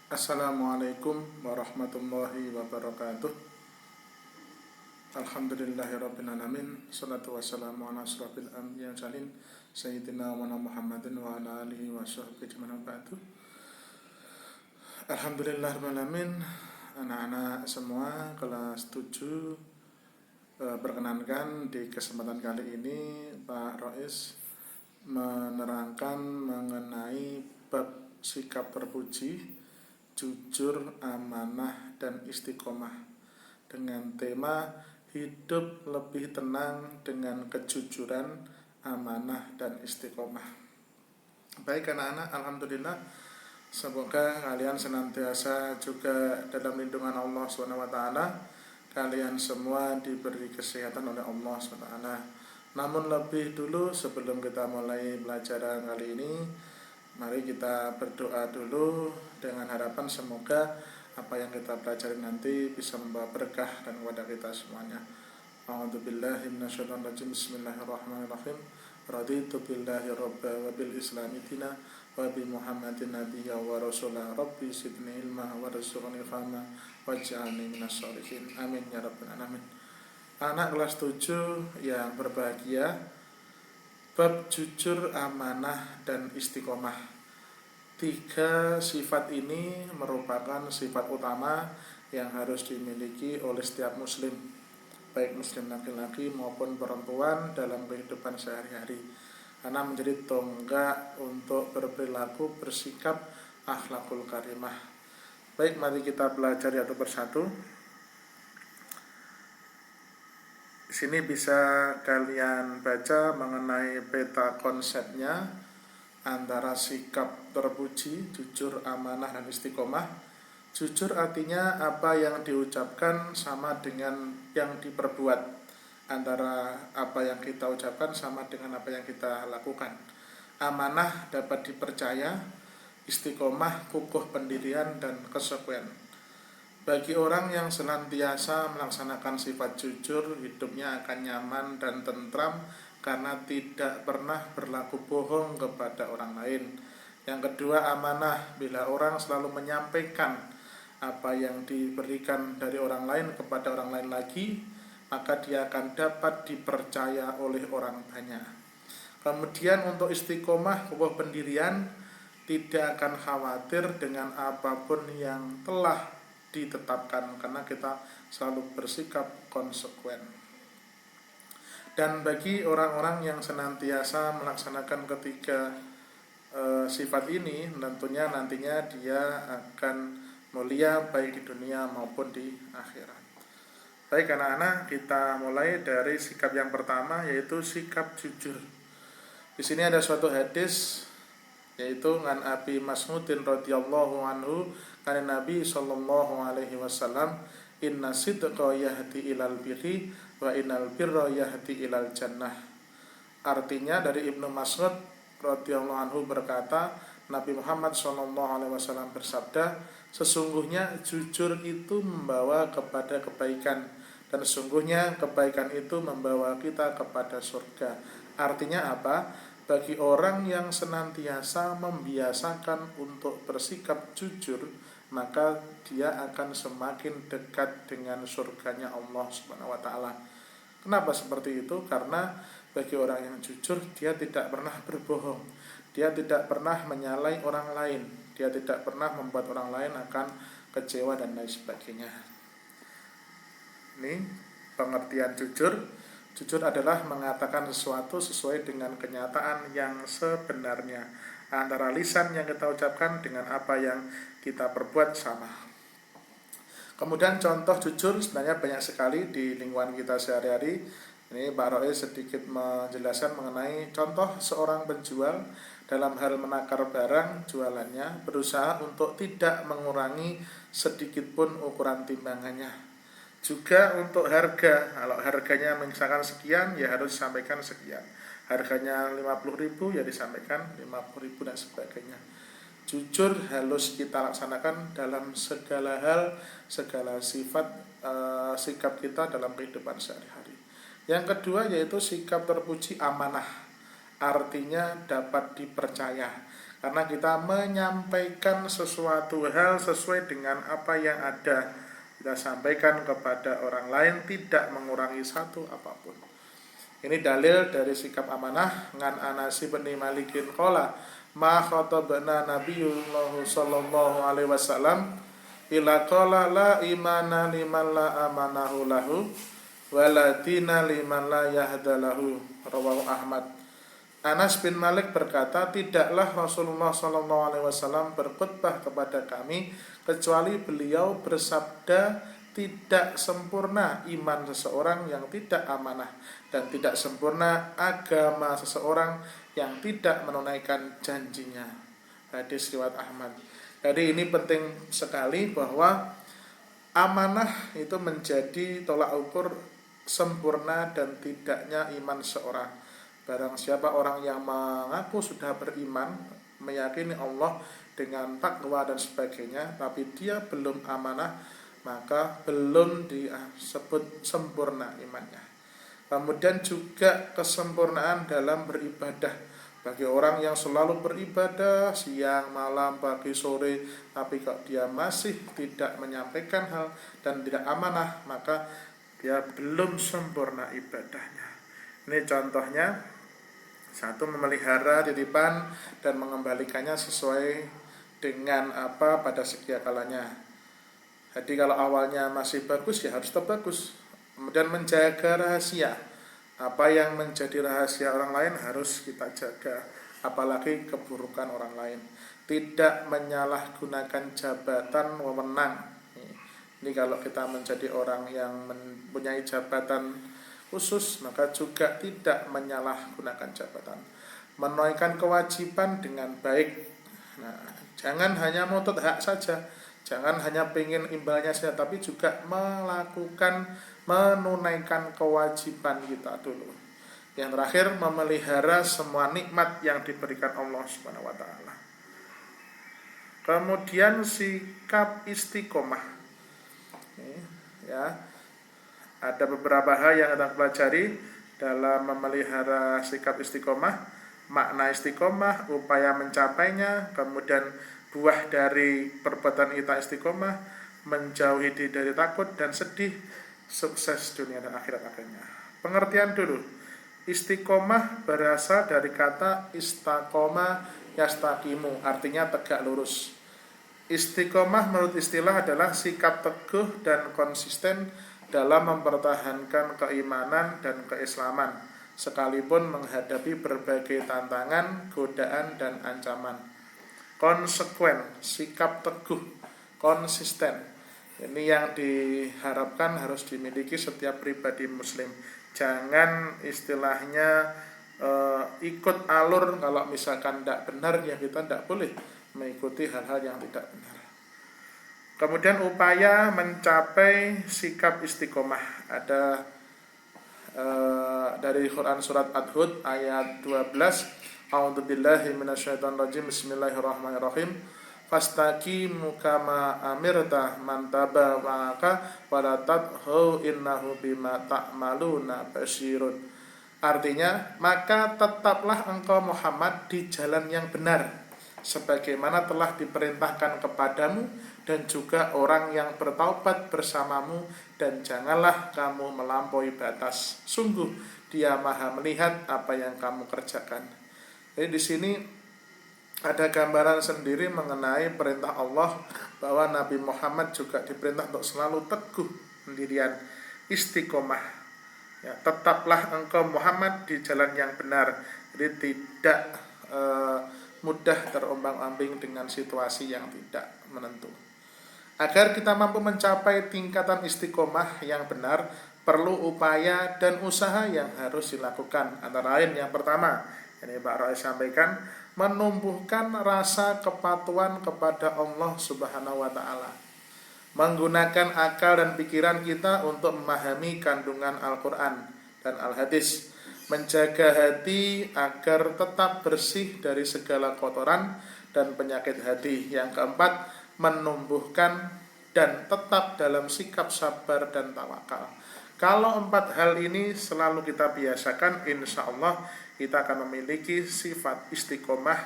Assalamualaikum warahmatullahi wabarakatuh. Alhamdulillahirabbil alamin. Shalatu wassalamu ala asyrafil anbiya'i wal mursalin sayyidina wa Muhammadin wa ala alihi wa sahbihi ajmain. Alhamdulillahirabbil alamin. Anak-anak semua kelas 7, perkenankan di kesempatan kali ini Pak Rois menerangkan mengenai bab sikap terpuji, jujur, amanah, dan istiqomah dengan tema hidup lebih tenang dengan kejujuran, amanah, dan istiqomah. Baik anak-anak, alhamdulillah, semoga kalian senantiasa juga dalam lindungan Allah SWT. Kalian semua diberi kesehatan oleh Allah SWT. Namun lebih dulu sebelum kita mulai pelajaran kali ini, mari kita berdoa dulu dengan harapan semoga apa yang kita pelajari nanti bisa membawa berkah dan kepada kita semuanya. A'udzubillahi minasyaitonir rajim. Bismillahirrahmanirrahim. Raditu billahi rabba wa bil islami dina wa bi Muhammadin nabiyya wa rasulah. Rabbi zidni ilma warzuqni fahma waj'alni minas sholihin. Amin ya rabbal alamin. Anak kelas 7 yang berbahagia, bab jujur, amanah, dan istiqomah. 3 sifat ini merupakan sifat utama yang harus dimiliki oleh setiap muslim, baik muslim laki-laki maupun perempuan dalam kehidupan sehari-hari, karena menjadi tonggak untuk berperilaku, bersikap akhlakul karimah. Baik, mari kita pelajari satu persatu. Di sini bisa kalian baca mengenai peta konsepnya antara sikap terpuji, jujur, amanah, dan istiqomah. Jujur artinya apa yang diucapkan sama dengan yang diperbuat, antara apa yang kita ucapkan sama dengan apa yang kita lakukan. Amanah dapat dipercaya, istiqomah kukuh pendirian dan kesekian. Bagi orang yang senantiasa melaksanakan sifat jujur, hidupnya akan nyaman dan tentram karena tidak pernah berlaku bohong kepada orang lain. Yang kedua, amanah. Bila orang selalu menyampaikan apa yang diberikan dari orang lain kepada orang lain lagi, maka dia akan dapat dipercaya oleh orang banyak. Kemudian untuk istiqomah, kukuh pendirian, tidak akan khawatir dengan apapun yang telah ditetapkan karena kita selalu bersikap konsekuen. Dan bagi orang-orang yang senantiasa melaksanakan ketiga sifat ini, tentunya nantinya dia akan mulia baik di dunia maupun di akhirat. Baik anak-anak, kita mulai dari sikap yang pertama, yaitu sikap jujur. Di sini ada suatu hadis, yaitu an Abi Mas'udin radhiyallahu anhu kana Nabi sallallahu alaihi wasallam, inna sidqa yahdi ilal birri wa innal birra yahdi ilal jannah. Artinya dari Ibnu Mas'ud radhiyallahu anhu berkata, Nabi Muhammad sallallahu alaihi wasallam bersabda, sesungguhnya jujur itu membawa kepada kebaikan dan sesungguhnya kebaikan itu membawa kita kepada surga. Artinya apa? Bagi orang yang senantiasa membiasakan untuk bersikap jujur, maka dia akan semakin dekat dengan surganya Allah Subhanahu wa taala. Kenapa seperti itu? Karena bagi orang yang jujur, dia tidak pernah berbohong, dia tidak pernah menyalai orang lain, dia tidak pernah membuat orang lain akan kecewa dan lain sebagainya. Ini pengertian jujur. Jujur adalah mengatakan sesuatu sesuai dengan kenyataan yang sebenarnya, antara lisan yang kita ucapkan dengan apa yang kita perbuat sama. Kemudian contoh jujur sebenarnya banyak sekali di lingkungan kita sehari-hari. Ini Pak Roy sedikit menjelaskan mengenai contoh seorang penjual dalam hal menakar barang jualannya, berusaha untuk tidak mengurangi sedikit pun ukuran timbangannya. Juga untuk harga, kalau harganya misalkan sekian, ya harus disampaikan sekian. Harganya 50.000, ya disampaikan 50.000 dan sebagainya. Jujur harus kita laksanakan dalam segala hal, segala sifat, sikap kita dalam kehidupan sehari-hari. Yang kedua yaitu sikap terpuji, amanah. Artinya dapat dipercaya. karena kita menyampaikan sesuatu hal sesuai dengan apa yang ada, kita sampaikan kepada orang lain, tidak mengurangi satu apapun. Ini dalil dari sikap amanah. Ngan Anas bin Malikin qala ma khatabana Nabiyullah sallallahu alaihi wasallam ila qala la imana liman la amanahu lahu wala dina liman la yahdalahu, rawahu Ahmad. Anas bin Malik berkata, tidaklah Rasulullah sallallahu alaihi wasallam berkhutbah kepada kami kecuali beliau bersabda, tidak sempurna iman seseorang yang tidak amanah, dan tidak sempurna agama seseorang yang tidak menunaikan janjinya. Hadis riwayat Ahmad. Jadi ini penting sekali bahwa amanah itu menjadi tolak ukur sempurna dan tidaknya iman seorang. Barang siapa orang yang mengaku sudah beriman, meyakini Allah dengan takwa dan sebagainya, tapi dia belum amanah, maka belum disebut sempurna imannya. Kemudian juga kesempurnaan dalam beribadah. Bagi orang yang selalu beribadah siang, malam, pagi, sore, tapi kok dia masih tidak menyampaikan hal dan tidak amanah, maka dia belum sempurna ibadahnya. Ini contohnya, satu, memelihara titipan dan mengembalikannya sesuai dengan apa pada sedia kalanya. Jadi kalau awalnya masih bagus ya harus tetap bagus. Kemudian menjaga rahasia, apa yang menjadi rahasia orang lain harus kita jaga, apalagi keburukan orang lain. Tidak menyalahgunakan jabatan wewenang. Ini kalau kita menjadi orang yang mempunyai jabatan khusus, maka juga tidak menyalahgunakan jabatan. Menunaikan kewajiban dengan baik. Nah, jangan hanya menuntut hak saja, jangan hanya pengen imbalnya saja, tapi juga menunaikan kewajiban kita dulu. Yang terakhir, memelihara semua nikmat yang diberikan Allah Subhanahu wa taala. Kemudian sikap istiqomah. Ya, ada beberapa hal yang kita pelajari dalam memelihara sikap istiqomah. Makna istiqomah, upaya mencapainya, kemudian buah dari perbuatan kita istiqomah, menjauhi diri dari takut dan sedih, sukses dunia dan akhirat akhirnya. Pengertian dulu. Istiqomah berasal dari kata istaqoma yastaqimu, artinya tegak lurus. Istiqomah menurut istilah adalah sikap teguh dan konsisten dalam mempertahankan keimanan dan keislaman, sekalipun menghadapi berbagai tantangan, godaan, dan ancaman. Konsekuen, sikap teguh, konsisten. Ini yang diharapkan harus dimiliki setiap pribadi muslim. Jangan istilahnya ikut alur, kalau misalkan tidak benar ya kita tidak boleh mengikuti hal-hal yang tidak benar. Kemudian upaya mencapai sikap istiqomah. Ada dari Quran surat Ad-Hud ayat 12. A'udzubillahi minasyaitonirrajim. Bismillahirrahmanirrahim. Fastaqimu kama amirta man taba ma'aka wala tadhu innahu bima ta'maluna basirun. Artinya, maka tetaplah engkau Muhammad di jalan yang benar, sebagaimana telah diperintahkan kepadamu dan juga orang yang bertaubat bersamamu, dan janganlah kamu melampaui batas. Sungguh Dia Maha melihat apa yang kamu kerjakan. Jadi di sini ada gambaran sendiri mengenai perintah Allah bahwa Nabi Muhammad juga diperintah untuk selalu teguh pendirian, istiqomah. Ya, tetaplah engkau Muhammad di jalan yang benar. Jadi tidak mudah terombang-ambing dengan situasi yang tidak menentu. Agar kita mampu mencapai tingkatan istiqomah yang benar, perlu upaya dan usaha yang harus dilakukan. Antara lain yang pertama, ini Pak Roy sampaikan, menumbuhkan rasa kepatuhan kepada Allah Subhanahu wa taala. Menggunakan akal dan pikiran kita untuk memahami kandungan Al-Quran dan Al-Hadis. Menjaga hati agar tetap bersih dari segala kotoran dan penyakit hati. Yang keempat, menumbuhkan dan tetap dalam sikap sabar dan tawakal. Kalau 4 hal ini selalu kita biasakan, insya Allah kita akan memiliki sifat istiqomah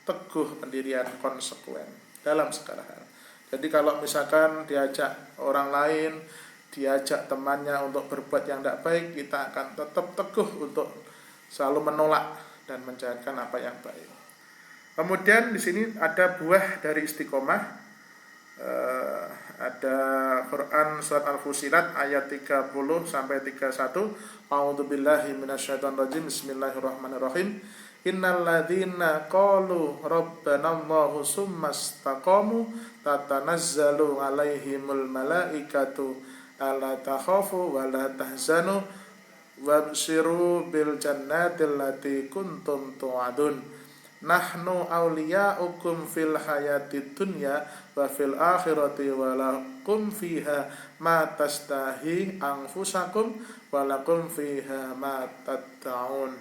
teguh pendirian konsekuen dalam segala hal. Jadi kalau misalkan diajak orang lain, diajak temannya untuk berbuat yang tidak baik, kita akan tetap teguh untuk selalu menolak dan menjalankan apa yang baik. Kemudian di sini ada buah dari istiqomah. Ada Quran surat Al-Fusilat ayat 30 sampai 31. A'udzubillahi minasyaitonirrajim. Bismillahirrahmanirrahim. Innal ladzina qalu rabbanallahu tsumastaqamu tatanazzalu alaihimul malaikatu alla takhafu wa la tahzanu wabshiru bil jannati allati kuntum tu'adun. Nahnu awliya'ukum fil hayatid dunya wa fil akhirati wa lakum fiha ma tastahi anfusakum wa lakum fiha ma tad'un.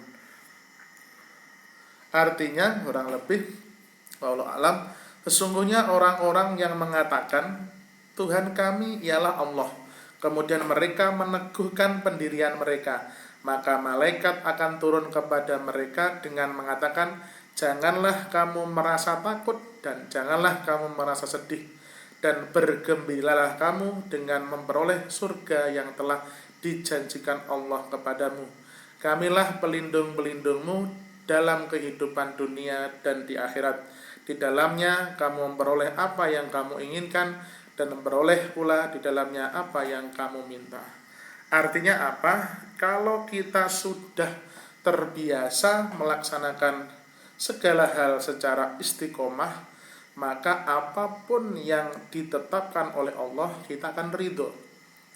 Artinya kurang lebih wallahu alam, sesungguhnya orang-orang yang mengatakan Tuhan kami ialah Allah, kemudian mereka meneguhkan pendirian mereka, maka malaikat akan turun kepada mereka dengan mengatakan, janganlah kamu merasa takut dan janganlah kamu merasa sedih, dan bergembiralah kamu dengan memperoleh surga yang telah dijanjikan Allah kepadamu. Kamilah pelindung-pelindungmu dalam kehidupan dunia dan di akhirat. Di dalamnya kamu memperoleh apa yang kamu inginkan dan memperoleh pula di dalamnya apa yang kamu minta. Artinya apa? Kalau kita sudah terbiasa melaksanakan segala hal secara istiqomah, maka apapun yang ditetapkan oleh Allah kita akan ridho,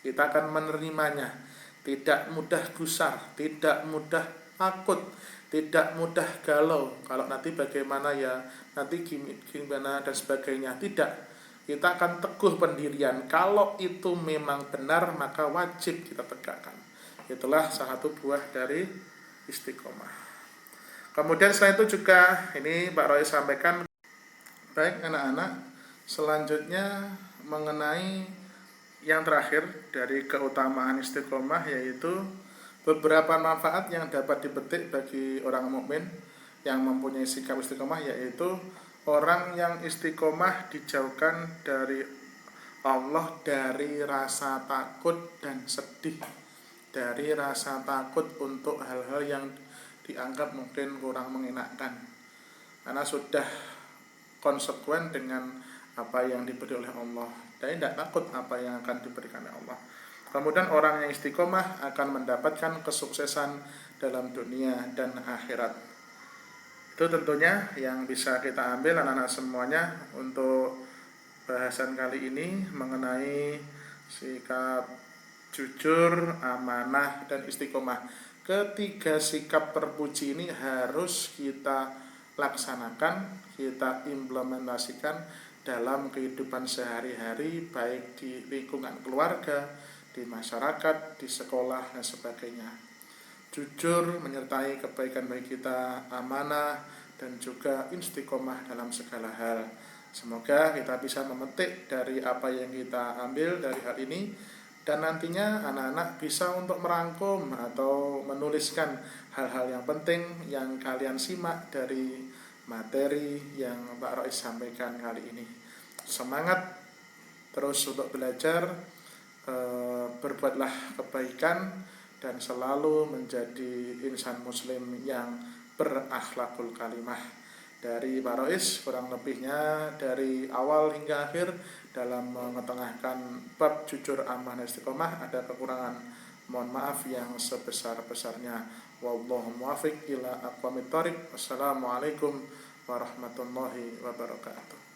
kita akan menerimanya, tidak mudah gusar, tidak mudah takut, tidak mudah galau kalau nanti bagaimana ya, nanti gimana dan sebagainya. Tidak, kita akan teguh pendirian. Kalau itu memang benar maka wajib kita tegakkan. Itulah salah satu buah dari istiqomah. Kemudian selain itu juga ini Pak Roy sampaikan, baik anak-anak, selanjutnya mengenai yang terakhir dari keutamaan istiqomah, yaitu beberapa manfaat yang dapat dipetik bagi orang mukmin yang mempunyai sikap istiqomah, yaitu orang yang istiqomah dijauhkan dari Allah dari rasa takut dan sedih, dari rasa takut untuk hal-hal yang dianggap mungkin kurang mengenakan, karena sudah konsekuen dengan apa yang diberi oleh Allah dan tidak takut apa yang akan diberikan oleh Allah. Kemudian orang yang istiqomah akan mendapatkan kesuksesan dalam dunia dan akhirat. Itu tentunya yang bisa kita ambil anak-anak semuanya untuk bahasan kali ini mengenai sikap jujur, amanah, dan istiqomah. Ketiga sikap terpuji ini harus kita laksanakan, kita implementasikan dalam kehidupan sehari-hari, baik di lingkungan keluarga, di masyarakat, di sekolah, dan sebagainya. Jujur menyertai kebaikan bagi kita, amanah, dan juga istiqomah dalam segala hal. Semoga kita bisa memetik dari apa yang kita ambil dari hal ini, dan nantinya anak-anak bisa untuk merangkum atau menuliskan hal-hal yang penting yang kalian simak dari materi yang Pak Rois sampaikan kali ini. Semangat terus untuk belajar, berbuatlah kebaikan dan selalu menjadi insan muslim yang berakhlakul karimah. Dari Pak Rois kurang lebihnya dari awal hingga akhir dalam mengetengahkan bab jujur, amanah, istiqomah ada kekurangan, mohon maaf yang sebesar-besarnya. Wallahu muwaffiq ila aqwamit thoriq. Wassalamualaikum warahmatullahi wabarakatuh.